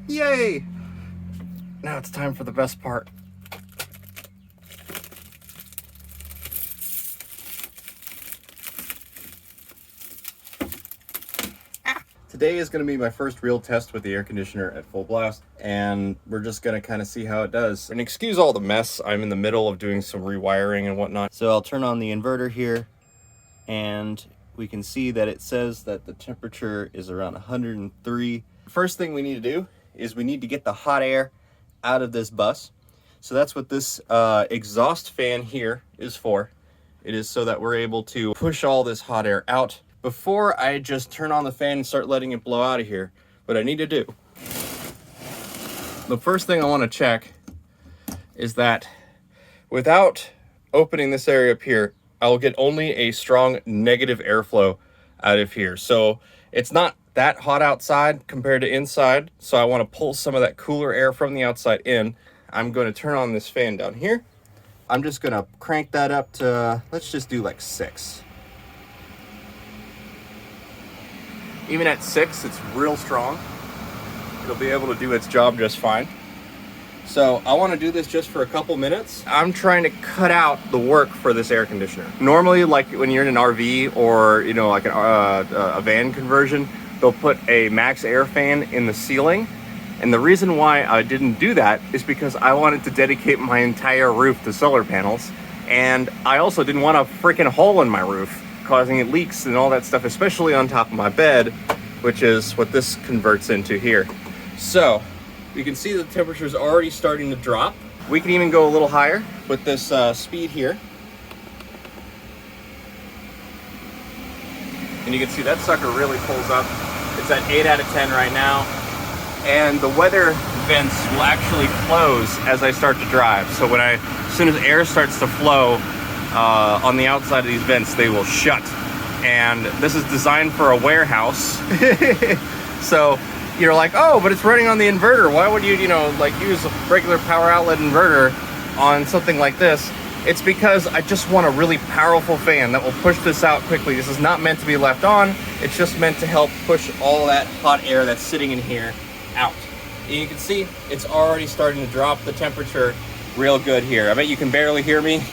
Yay! Now it's time for the best part. Today is going to be my first real test with the air conditioner at full blast, and we're just going to kind of see how it does. And excuse all the mess, I'm in the middle of doing some rewiring and whatnot. So I'll turn on the inverter here, and we can see that it says that the temperature is around 103. First thing we need to do is we need to get the hot air out of this bus. So that's what this exhaust fan here is for. It is so that we're able to push all this hot air out. Before I just turn on the fan and start letting it blow out of here, what I need to do, the first thing I want to check is that without opening this area up here, I'll get only a strong negative airflow out of here. So it's not that hot outside compared to inside, so I want to pull some of that cooler air from the outside in. I'm going to turn on this fan down here. I'm just going to crank that up to, let's just do like 6. Even at 6, it's real strong. It'll be able to do its job just fine. So I want to do this just for a couple minutes. I'm trying to cut out the work for this air conditioner. Normally, like when you're in an RV or, you know, like a van conversion, they'll put a max air fan in the ceiling. And the reason why I didn't do that is because I wanted to dedicate my entire roof to solar panels. And I also didn't want a freaking hole in my roof, causing it leaks and all that stuff, especially on top of my bed, which is what this converts into here. So you can see the temperature is already starting to drop. We can even go a little higher with this speed here. And you can see that sucker really pulls up. It's at 8 out of 10 right now. And the weather vents will actually close as I start to drive. So as soon as air starts to flow, on the outside of these vents, they will shut. And this is designed for a warehouse. So you're like, oh, but it's running on the inverter. Why would you, like use a regular power outlet inverter on something like this? It's because I just want a really powerful fan that will push this out quickly. This is not meant to be left on. It's just meant to help push all that hot air that's sitting in here out. And you can see it's already starting to drop the temperature real good here. I bet you can barely hear me.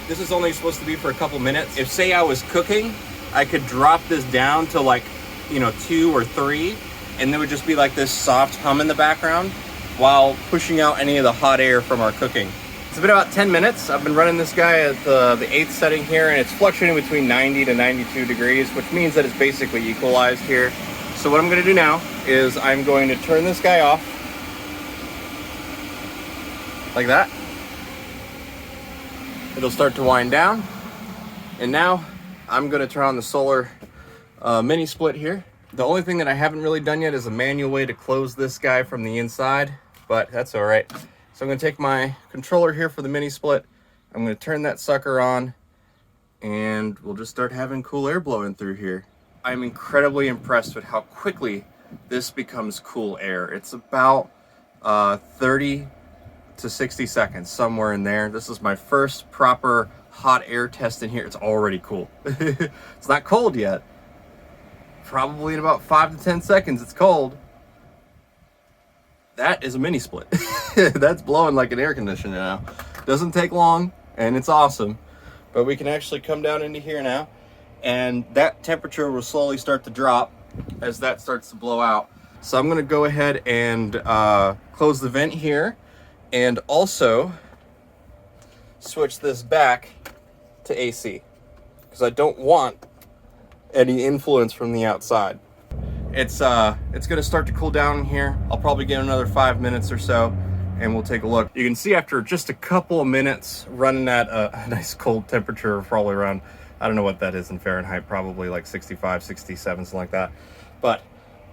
This is only supposed to be for a couple minutes. If, say, I was cooking, I could drop this down to like, 2 or 3, and there would just be like this soft hum in the background while pushing out any of the hot air from our cooking. It's been about 10 minutes. I've been running this guy at the 8th setting here, and it's fluctuating between 90 to 92 degrees, which means that it's basically equalized here. So what I'm gonna do now is I'm going to turn this guy off like that. It'll start to wind down. And now I'm gonna turn on the solar mini split here. The only thing that I haven't really done yet is a manual way to close this guy from the inside, but that's all right. So I'm gonna take my controller here for the mini split. I'm gonna turn that sucker on, and we'll just start having cool air blowing through here. I'm incredibly impressed with how quickly this becomes cool air. It's about 30 to 60 seconds, somewhere in there. This is my first proper hot air test in here. It's already cool. It's not cold yet. Probably in about 5 to 10 seconds, it's cold. That is a mini split. That's blowing like an air conditioner now. Doesn't take long, and it's awesome. But we can actually come down into here now, and that temperature will slowly start to drop as that starts to blow out. So I'm gonna go ahead and close the vent here, and also switch this back to AC, because I don't want any influence from the outside. It's gonna start to cool down in here. I'll probably get another 5 minutes or so, and we'll take a look. You can see after just a couple of minutes running at a nice cold temperature of probably around, I don't know what that is in Fahrenheit, probably like 65, 67, something like that. But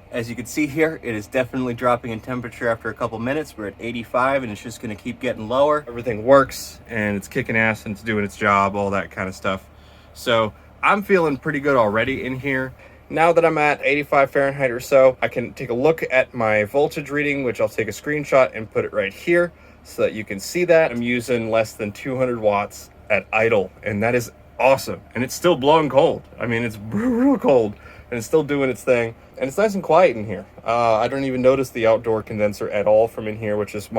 as you can see here, it is definitely dropping in temperature after a couple minutes. We're at 85, and it's just gonna keep getting lower. Everything works, and it's kicking ass, and it's doing its job, all that kind of stuff. So I'm feeling pretty good already in here. Now that I'm at 85 Fahrenheit or so, I can take a look at my voltage reading, which I'll take a screenshot and put it right here so that you can see that. I'm using less than 200 watts at idle, and that is awesome. And it's still blowing cold. I mean, it's real cold. and it's still doing its thing. And it's nice and quiet in here. I don't even notice the outdoor condenser at all from in here, which is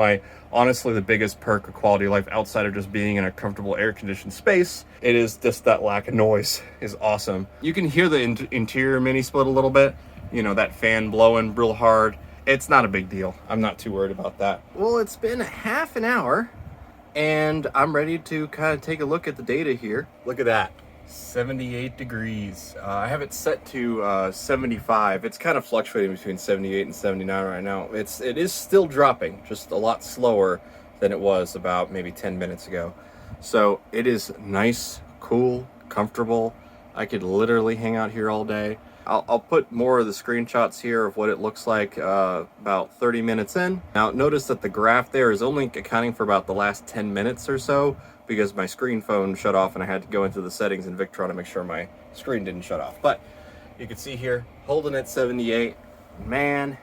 honestly the biggest perk of quality of life outside of just being in a comfortable air-conditioned space. It is just that lack of noise is awesome. You can hear the interior mini split a little bit, you know, that fan blowing real hard. It's not a big deal. I'm not too worried about that. Well, it's been half an hour and I'm ready to kind of take a look at the data here. Look at that. 78 degrees. I have it set to 75. It's kind of fluctuating between 78 and 79 right now. It is still dropping, just a lot slower than it was about maybe 10 minutes ago. So it is nice, cool, comfortable. I could literally hang out here all day. I'll put more of the screenshots here of what it looks like about 30 minutes in. Now notice that the graph there is only accounting for about the last 10 minutes or so, because my screen phone shut off and I had to go into the settings in Victron to make sure my screen didn't shut off. But you can see here, holding at 78. Man,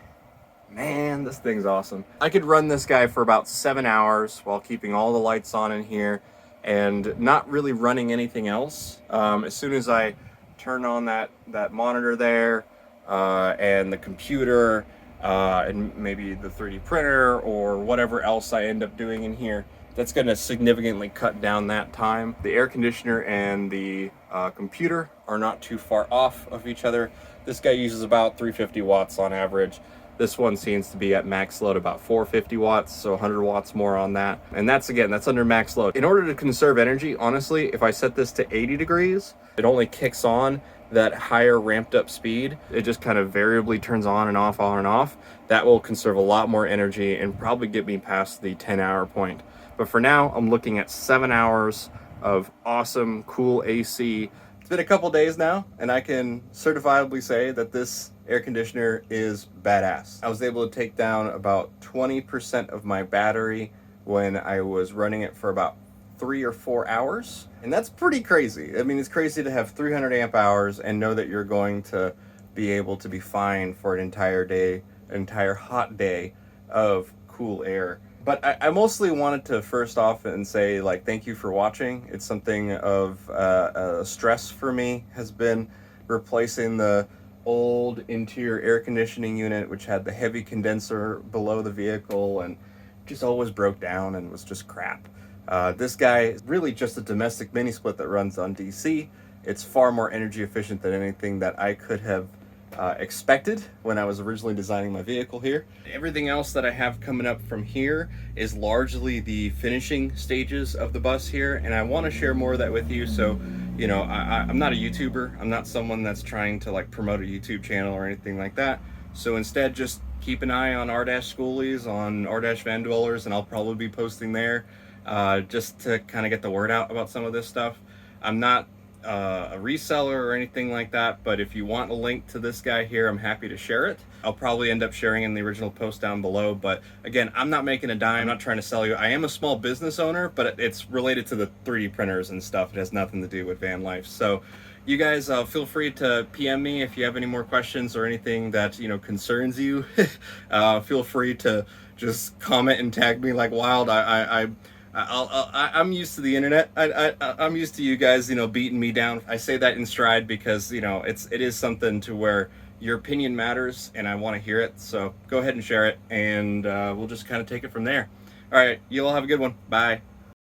this thing's awesome. I could run this guy for about 7 hours while keeping all the lights on in here and not really running anything else. As soon as I turn on that monitor there and the computer and maybe the 3D printer or whatever else I end up doing in here, that's going to significantly cut down that time. The air conditioner and the computer are not too far off of each other. This guy uses about 350 watts on average. This one seems to be at max load about 450 watts, so 100 watts more on that. And that's under max load. In order to conserve energy, honestly, if I set this to 80 degrees, it only kicks on that higher ramped up speed. It just kind of variably turns on and off, on and off. That will conserve a lot more energy and probably get me past the 10-hour point. But for now, I'm looking at 7 hours of awesome, cool AC. It's been a couple days now, and I can certifiably say that this air conditioner is badass. I was able to take down about 20% of my battery when I was running it for about 3 or 4 hours. And that's pretty crazy. I mean, it's crazy to have 300 amp hours and know that you're going to be able to be fine for an entire day, an entire hot day of cool air. But I mostly wanted to first off and say, like, thank you for watching. It's something of a stress for me has been replacing the old interior air conditioning unit, which had the heavy condenser below the vehicle and just always broke down and was just crap. This guy is really just a domestic mini split that runs on DC. It's far more energy efficient than anything that I could have expected when I was originally designing my vehicle here. Everything else that I have coming up from here is largely the finishing stages of the bus here, and I want to share more of that with you. So, you know, I'm not a YouTuber. I'm not someone that's trying to like promote a YouTube channel or anything like that. So instead, just keep an eye on r-schoolies, on r-van dwellers, and I'll probably be posting there just to kind of get the word out about some of this stuff. I'm not a reseller or anything like that, but if you want a link to this guy here, I'm happy to share it. I'll probably end up sharing in the original post down below, but again, I'm not making a dime. I'm not trying to sell you. I am a small business owner, but it's related to the 3D printers and stuff. It has nothing to do with van life. So you guys feel free to PM me if you have any more questions or anything that, you know, concerns you. Feel free to just comment and tag me like wild. I'm used to the internet. I'm used to you guys, you know, beating me down. I say that in stride because, you know, it is something to where your opinion matters and I want to hear it. So go ahead and share it, and we'll just kind of take it from there. All right, you all have a good one. Bye.